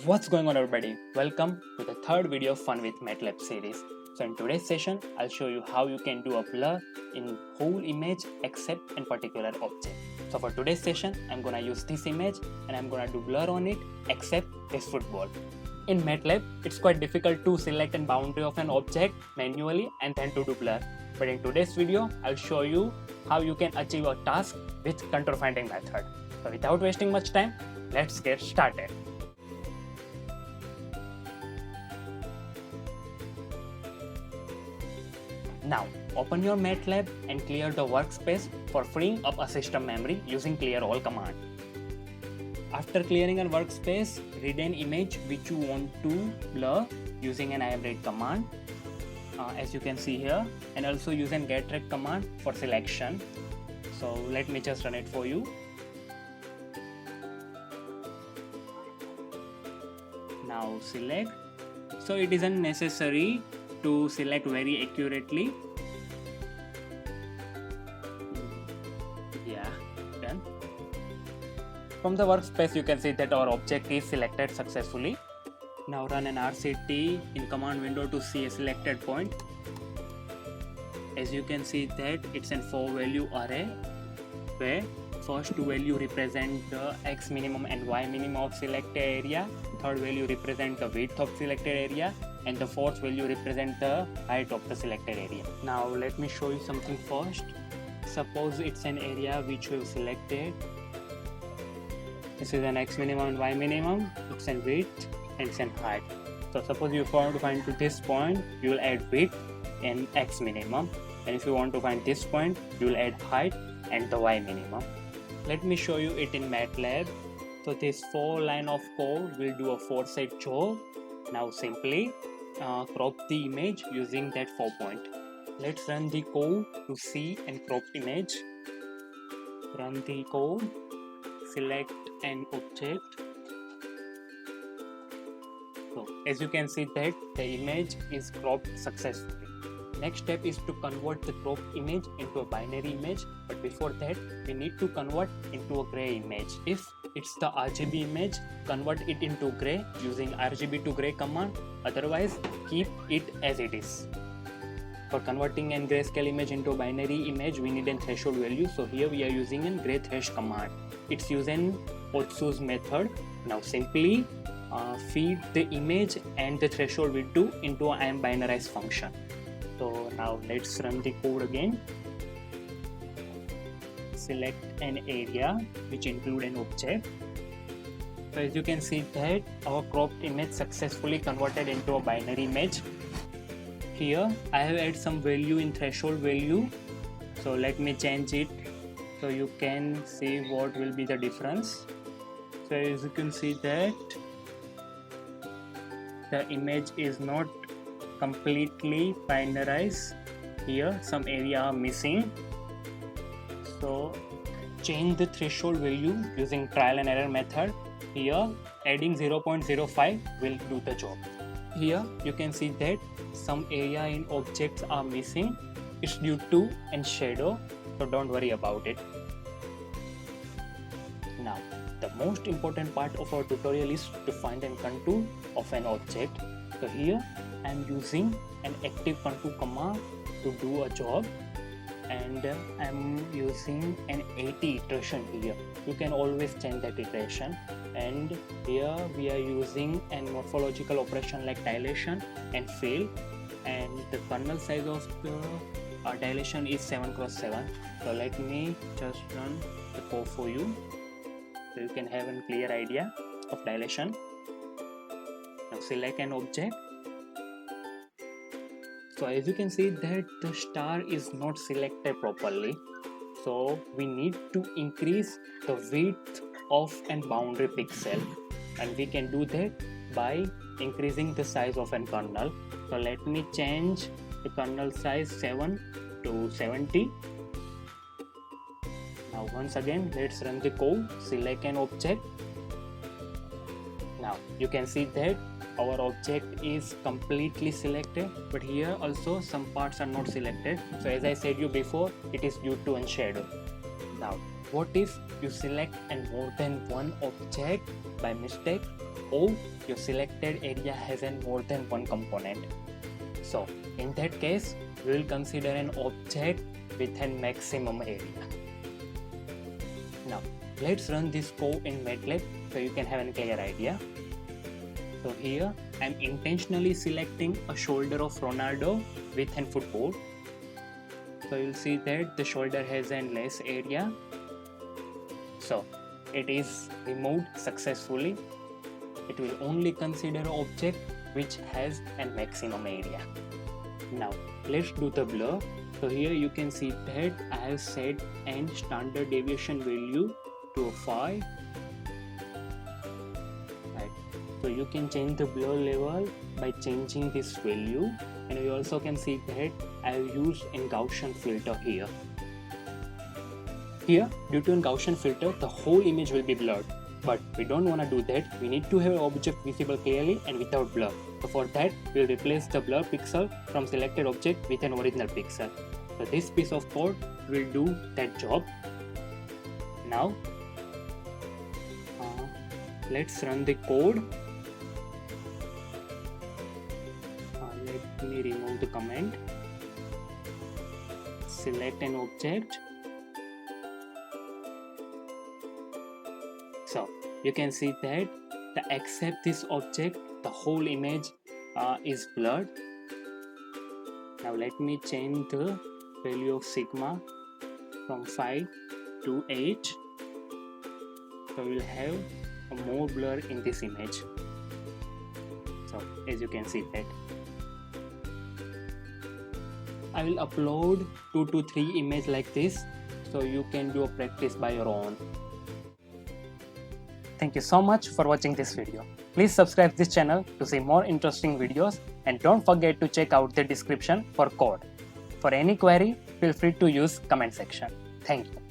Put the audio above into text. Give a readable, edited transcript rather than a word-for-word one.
What's going on, everybody? Welcome to the third video of Fun with MATLAB series. So in today's session, I'll show you how you can do a blur in whole image except in particular object. So for today's session, I'm gonna use this image and I'm gonna do blur on it except this football. In MATLAB, it's quite difficult to select a boundary of an object manually and then to do blur. But in today's video, I'll show you how you can achieve a task with contour finding method. So without wasting much time, let's get started. Now, open your MATLAB and clear the workspace for freeing up a system memory using clear all command. After clearing a workspace, read an image which you want to blur using an IMRead command, as you can see here, and also use an getrect command for selection. So let me just run it for you. Now select. So it isn't necessary to select very accurately. Yeah, done. From the workspace you can see that our object is selected successfully. Now run an RCT in command window to see a selected point. As you can see that it's a 4-value array where first 2 value represent the x minimum and y minimum of selected area, third value represent the width of selected area, and the fourth value represent the height of the selected area. Now let me show you something first. Suppose it's an area which we've selected. This is an x minimum and y minimum, it's an width and it's an height. So suppose you want to find to this point, you will add width and x minimum, and if you want to find this point, you will add height and the y minimum. Let me show you it in MATLAB. So this 4 line of code will do a 4-side job. Now simply crop the image using that 4 point. Let's run the code to see and crop image. Run the code, select an object. So as you can see that the image is cropped successfully. Next step is to convert the cropped image into a binary image, but before that we need to convert into a gray image. If it's the RGB image, convert it into gray using RGB to gray command, otherwise keep it as it is. For converting a grayscale image into a binary image, we need a threshold value, so here we are using a gray thresh command. It's using Otsu's method. Now simply feed the image and the threshold value into a binarized function. So now let's run the code again. Select an area which include an object. So as you can see that our cropped image successfully converted into a binary image. Here I have added some value in threshold value. So let me change it so you can see what will be the difference. So as you can see that the image is not completely binarized. Here some area are missing, so change the threshold value using trial and error method. Here adding 0.05 will do the job. Here you can see that some area in objects are missing. It's due to a shadow, so don't worry about it. Now the most important part of our tutorial is to find a contour of an object. So here I am using an active contour command to do a job, and I am using an 80 iteration here. You can always change that iteration, and here we are using a morphological operation like dilation and fill, and the kernel size of the dilation is 7x7. So let me just run the code for you so you can have a clear idea of dilation. Now select an object. So as you can see that the star is not selected properly, so we need to increase the width of a boundary pixel, and we can do that by increasing the size of a kernel. So let me change the kernel size 7 to 70. Now once again let's run the code, select an object. Now you can see that our object is completely selected, but here also some parts are not selected. So as I said you before, it is due to a shadow. Now what if you select and more than one object by mistake, or your selected area has more than one component? So in that case, we will consider an object with a maximum area. Now let's run this code in MATLAB so you can have a clear idea. So here I'm intentionally selecting a shoulder of Ronaldo with a football. So you'll see that the shoulder has a less area. So it is removed successfully. It will only consider an object which has a maximum area. Now let's do the blur. So here you can see that I have set an standard deviation value to 5. Right. So you can change the blur level by changing this value, and you also can see that I have used a Gaussian filter here. Here, due to a Gaussian filter, the whole image will be blurred. But we don't want to do that. We need to have an object visible clearly and without blur. So for that, we'll replace the blur pixel from selected object with an original pixel. So this piece of code will do that job. Now, let's run the code. Let me remove the comment. Select an object. So you can see that except this object, the whole image is blurred. Now let me change the value of sigma from 5 to 8. So we'll have a more blur in this image. So as you can see that. I will upload 2 to 3 images like this, so you can do a practice by your own. Thank you so much for watching this video. Please subscribe this channel to see more interesting videos, and don't forget to check out the description for code. For any query, feel free to use comment section. Thank you.